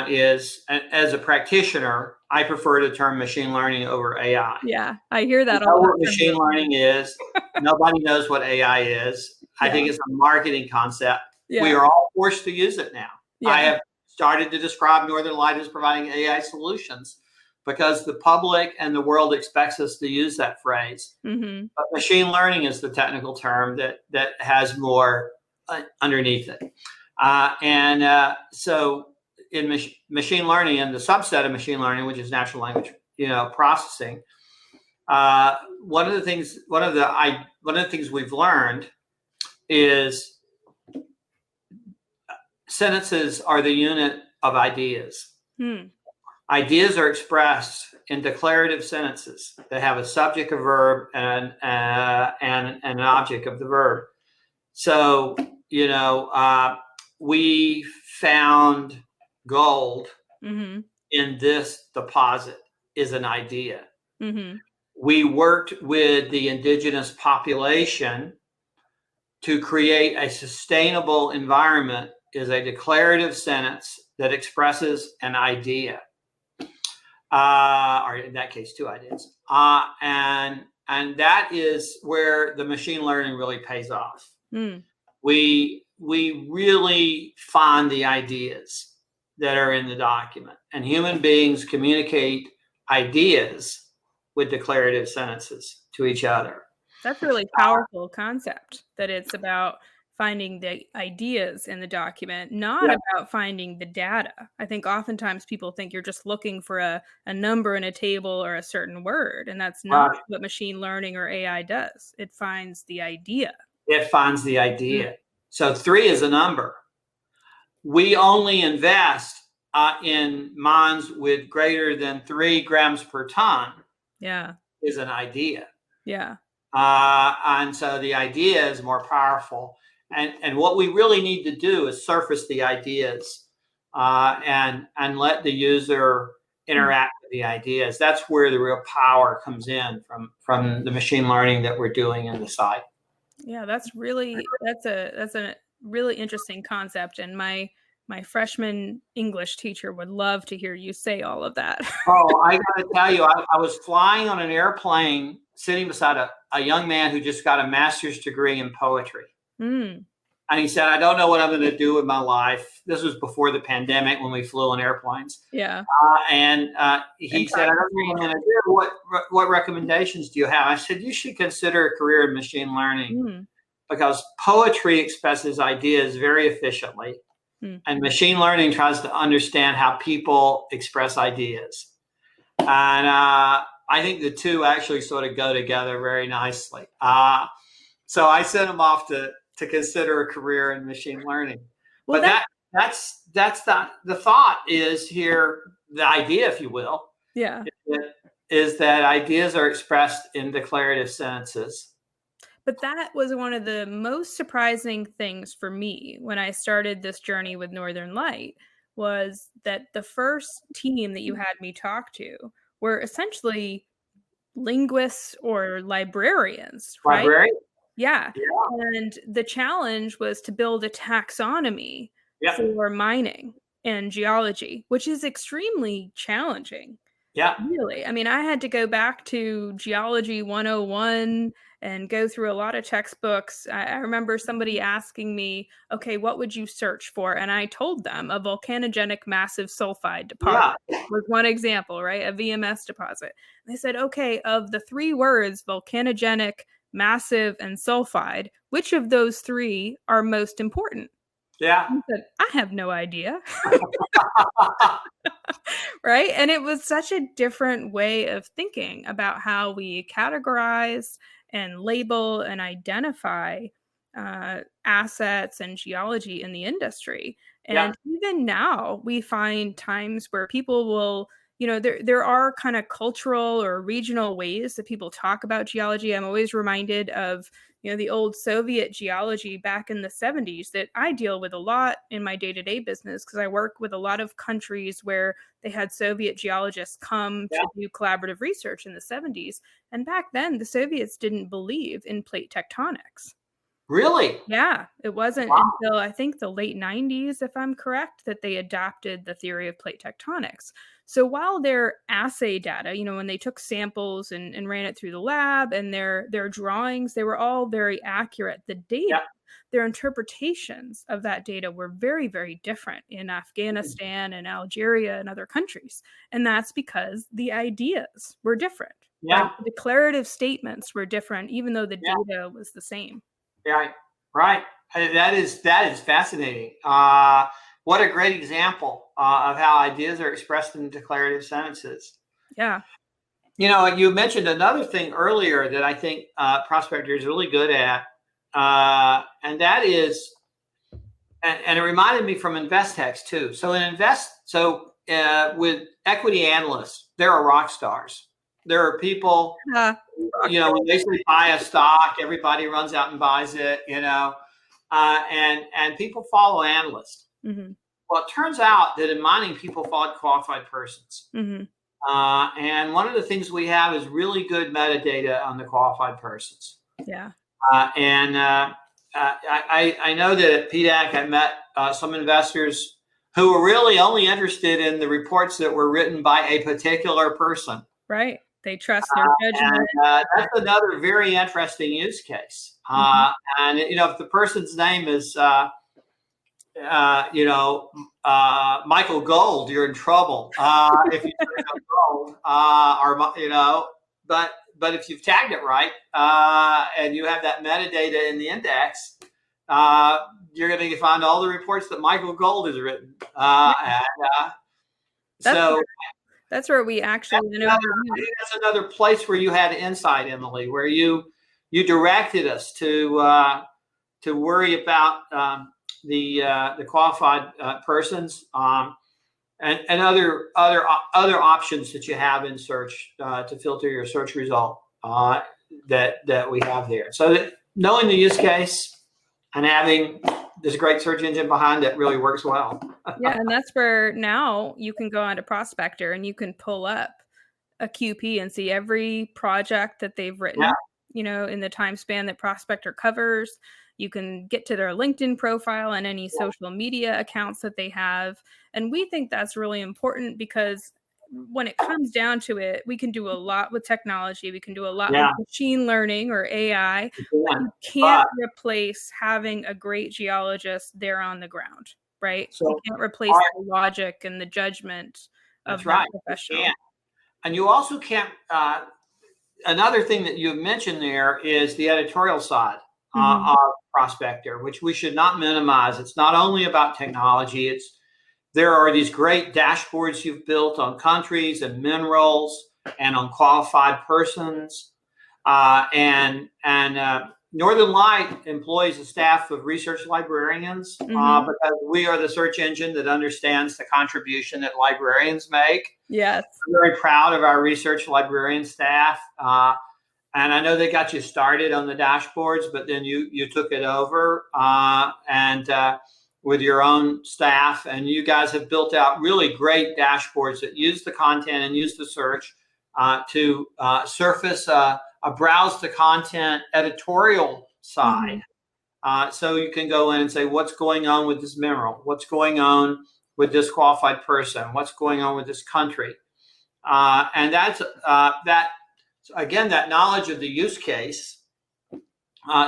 is, as a practitioner, I prefer the term machine learning over AI. Yeah, I hear You that a know lot what from machine you. learning is. Nobody knows what AI is. I Yeah, think it's a marketing concept. We yeah, are all forced to use it now. I yeah. have started to describe Northern Light as providing AI solutions because the public and the world expects us to use that phrase. Hmm. But machine learning is the technical term that has more underneath it. So in machine learning, and the subset of machine learning, which is natural language, processing, one of the things we've learned is sentences are the unit of ideas. Hmm. Ideas are expressed in declarative sentences that have a subject, a verb, and an object of the verb. So, we found gold Hmm. in this deposit is an idea. Hmm. We worked with the indigenous population to create a sustainable environment is a declarative sentence that expresses an idea, or in that case, two ideas. And that is where the machine learning really pays off. Hmm. We really find the ideas that are in the document, and human beings communicate ideas with declarative sentences to each other. That's a really powerful concept, that it's about finding the ideas in the document, not Yeah, about finding the data. I think oftentimes people think you're just looking for a number in a table or a certain word, and that's not right. what machine learning or AI does. It finds the idea. It finds the Mm. idea. So three is a number. We only invest in mines with greater than 3 grams per ton Yeah. is an idea. Yeah. And so the idea is more powerful. And what we really need to do is surface the ideas and let the user Mm. interact with the ideas. That's where the real power comes in from the machine learning that we're doing in the site. Yeah, that's a really interesting concept, and my freshman English teacher would love to hear you say all of that. Oh, I got to tell you, I was flying on an airplane sitting beside a young man who just got a master's degree in poetry. Mm, And he said, I don't know what I'm going to do with my life. This was before the pandemic when we flew on airplanes. yeah, And and he said, I trying don't to know read. what I'm going to do. What recommendations do you have? I said, you should consider a career in machine learning Mm, because poetry expresses ideas very efficiently. mm. And machine learning tries to understand how people express ideas. And I think the two actually sort of go together very nicely. So I sent him off to consider a career in machine learning. Well, But that's the thought is here, the idea, if you will, yeah, is that ideas are expressed in declarative sentences. but that was one of the most surprising things for me when I started this journey with Northern Light, was that the first team that you had me talk to were essentially linguists or librarians, right? Library? Yeah, Yeah. and the challenge was to build a taxonomy Yep. for mining and geology, which is extremely challenging. Yeah. Really? I mean, I had to go back to Geology 101 and go through a lot of textbooks. I remember somebody asking me, okay, what would you search for? And I told them a volcanogenic massive sulfide deposit Yeah. was one example, right? A VMS deposit. And they said, okay, of the three words, volcanogenic, massive, and sulfide, which of those three are most important? Yeah. I said, I have no idea. Right? And it was such a different way of thinking about how we categorize and label and identify assets and geology in the industry. Yeah. And even now, we find times where people will, there are kind of cultural or regional ways that people talk about geology. I'm always reminded of, the old Soviet geology back in the 70s that I deal with a lot in my day to day business because I work with a lot of countries where they had Soviet geologists come Yeah. to do collaborative research in the 70s. And back then, the Soviets didn't believe in plate tectonics. Really? Yeah, it wasn't Wow. until I think the late 90s, if I'm correct, that they adopted the theory of plate tectonics. So while their assay data, when they took samples and ran it through the lab and their drawings, they were all very accurate. The data, Yeah. their interpretations of that data were very, very different in Afghanistan and Algeria and other countries. And that's because the ideas were different, right? Yeah. The declarative statements were different, even though the Yeah. data was the same. Yeah. Right. That is fascinating. What a great example of how ideas are expressed in declarative sentences. Yeah. You mentioned another thing earlier that I think prospectors are really good at, and that is, and it reminded me from Investex too. With equity analysts, there are rock stars. There are people, Uh, when they say buy a stock, everybody runs out and buys it. And people follow analysts. mm-hmm. Well, it turns out that in mining, people follow qualified persons. Mm-hmm. And one of the things we have is really good metadata on the qualified persons. Yeah. I know that at PDAC, I met some investors who were really only interested in the reports that were written by a particular person. Right. They trust their judgment. That's another very interesting use case. Mm-hmm. And if the person's name is Michael Gold, you're in trouble. If you search up Gold, but if you've tagged it right and you have that metadata in the index, you're going to find all the reports that Michael Gold has written. That's where we actually. That's another place where you had insight, Emily, where you directed us to worry about the qualified persons and other options that you have in search to filter your search result that we have there. So that knowing the use case and having this great search engine behind it really works well. Yeah, and that's where now you can go onto Prospector and you can pull up a QP and see every project that they've written, in the time span that Prospector covers. You can get to their LinkedIn profile and any social media accounts that they have. And we think that's really important because when it comes down to it, we can do a lot with technology. We can do a lot with machine learning or AI. But you can't replace having a great geologist there on the ground, right? So, you can't replace the logic and the judgment of that professional. And you also can't. Another thing that you mentioned there is the editorial side of Prospector, which we should not minimize. It's not only about technology. There are these great dashboards you've built on countries and minerals and on qualified persons. And Northern Light employs a staff of research librarians because we are the search engine that understands the contribution that librarians make. Yes. I'm very proud of our research librarian staff. And I know they got you started on the dashboards, but then you took it over with your own staff, and you guys have built out really great dashboards that use the content and use the search to surface a browse the content editorial side. So you can go in and say, what's going on with this mineral? What's going on with this qualified person? What's going on with this country? And that's that. Again, that knowledge of the use case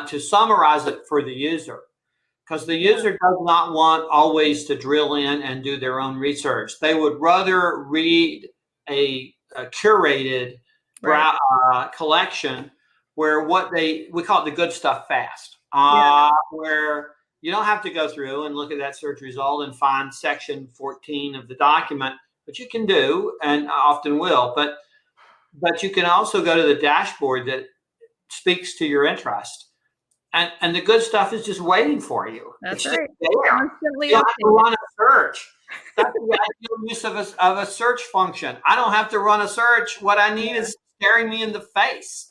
to summarize it for the user, because the user does not want always to drill in and do their own research. They would rather read a curated collection where we call it the good stuff fast, where you don't have to go through and look at that search result and find section 14 of the document, which you can do and often will, but you can also go to the dashboard that speaks to your interest. And the good stuff is just waiting for you. That's it's right. Constantly you have to run a search. That's the ideal use of a search function. I don't have to run a search. What I need is staring me in the face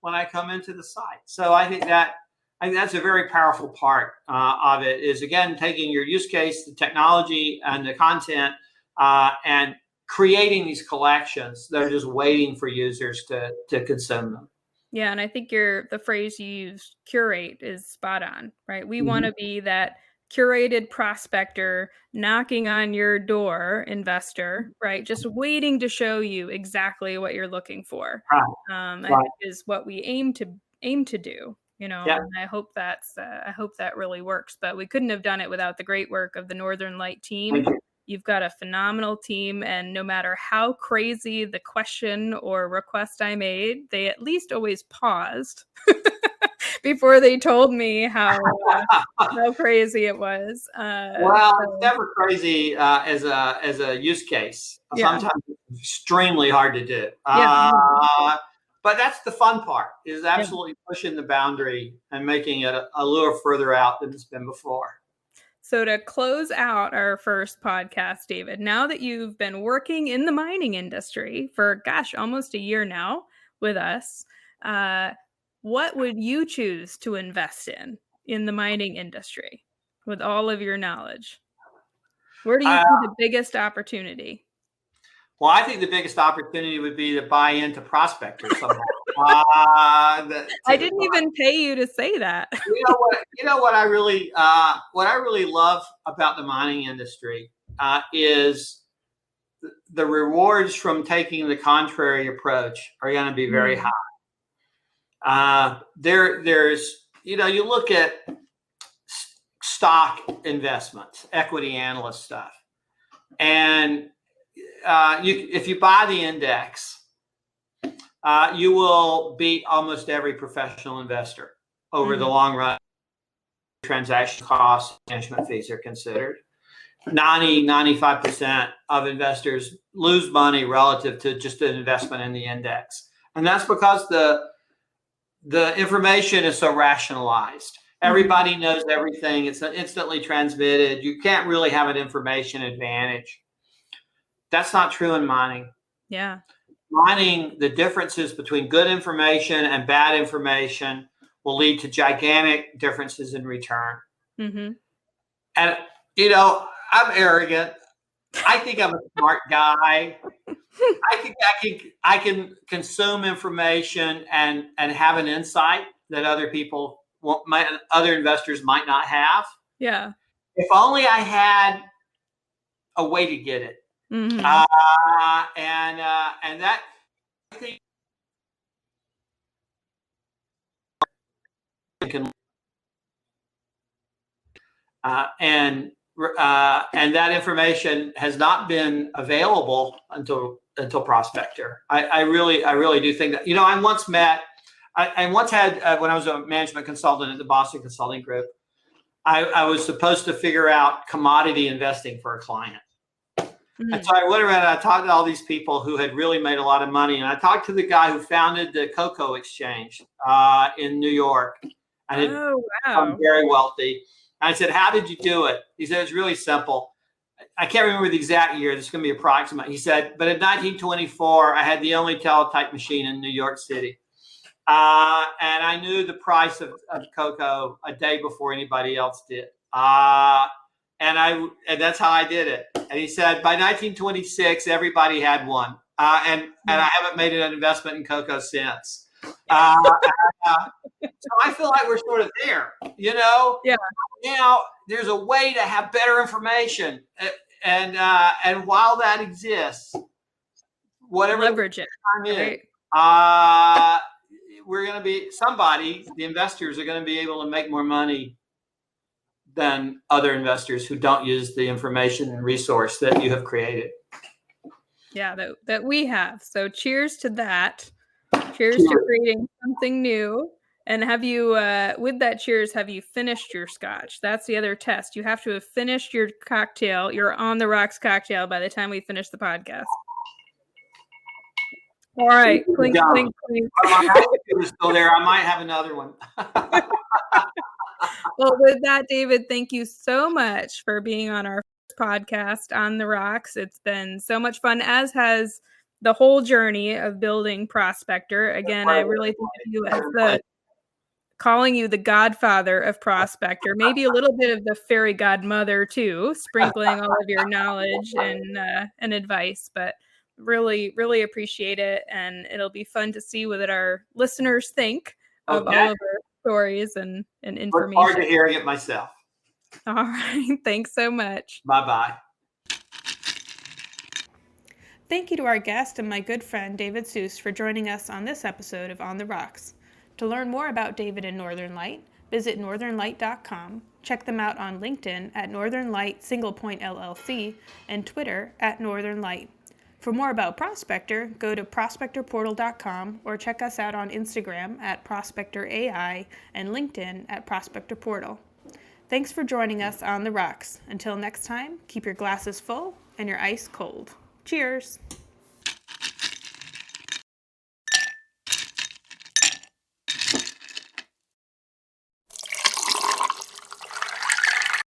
when I come into the site. So I think that's a very powerful part of it, is, again, taking your use case, the technology, and the content, and creating these collections that are just waiting for users to consume them. Yeah, and I think the phrase you used, curate, is spot on, right? We want to be that curated prospector knocking on your door, investor, right? Just waiting to show you exactly what you're looking for. I think is what we aim to do, and I hope that really works. But we couldn't have done it without the great work of the Northern Light team. You've got a phenomenal team, and no matter how crazy the question or request I made, they at least always paused before they told me how crazy it was. It's never crazy as a use case. Sometimes it's extremely hard to do. But that's the fun part, is absolutely pushing the boundary and making it a little further out than it's been before. So to close out our first podcast, David, now that you've been working in the mining industry for, almost a year now with us, what would you choose to invest in the mining industry with all of your knowledge? Where do you see the biggest opportunity? Well, I think the biggest opportunity would be to buy into Prospector somehow. I didn't even pay you to say that. You know what I really love about the mining industry is the rewards from taking the contrary approach are going to be very high. There's you look at stock investments, equity analyst stuff, and if you buy the index, you will beat almost every professional investor over the long run. Transaction costs, management fees are considered. 95% of investors lose money relative to just an investment in the index. And that's because the information is so rationalized. Everybody knows everything. It's instantly transmitted. You can't really have an information advantage. That's not true in mining. Yeah. Mining, the differences between good information and bad information will lead to gigantic differences in return. And, I'm arrogant. I think I'm a smart guy. I can consume information and have an insight that other investors might not have. Yeah. If only I had a way to get it. And that, I think, and that information has not been available until Prospector. I really do think that. I once had when I was a management consultant at the Boston Consulting Group, I was supposed to figure out commodity investing for a client. And so I went around and I talked to all these people who had really made a lot of money. And I talked to the guy who founded the cocoa exchange in New York and had become very wealthy. And I said, "How did you do it?" He said, "It's really simple. I can't remember the exact year. This is going to be approximate." He said, "But in 1924, I had the only teletype machine in New York City. And I knew the price of cocoa a day before anybody else did. And that's how I did it." And he said, by 1926, everybody had one. And I haven't made an investment in cocoa since. So I feel like we're sort of there, Yeah. Now there's a way to have better information. And while that exists, whatever leverage it, the time right? is, we're going to be the investors are going to be able to make more money than other investors who don't use the information and resource that you have created. Yeah, that we have. So cheers to that. Cheers to Cheers. creating something new. And have you, with that cheers, have you finished your scotch? That's the other test. You have to have finished your cocktail, your On the Rocks cocktail, by the time we finish the podcast. All right. Clink, clink, clink. My attitude is still there. I might have another one. Well, with that, David, thank you so much for being on our podcast On the Rocks. It's been so much fun, as has the whole journey of building Prospector. Again, I really think of you as calling you the godfather of Prospector, maybe a little bit of the fairy godmother too, sprinkling all of your knowledge and advice, but really, really appreciate it. And it'll be fun to see what our listeners think of all of our stories and information. Look forward to hearing it myself. All right. Thanks so much. Bye-bye. Thank you to our guest and my good friend David Seuss for joining us on this episode of On the Rocks. To learn more about David and Northern Light, visit northernlight.com, check them out on LinkedIn at Northern Light Single Point LLC, and Twitter at Northern Light. For more about Prospector, go to prospectorportal.com or check us out on Instagram at ProspectorAI and LinkedIn at Prospector Portal. Thanks for joining us on The Rocks. Until next time, keep your glasses full and your ice cold. Cheers!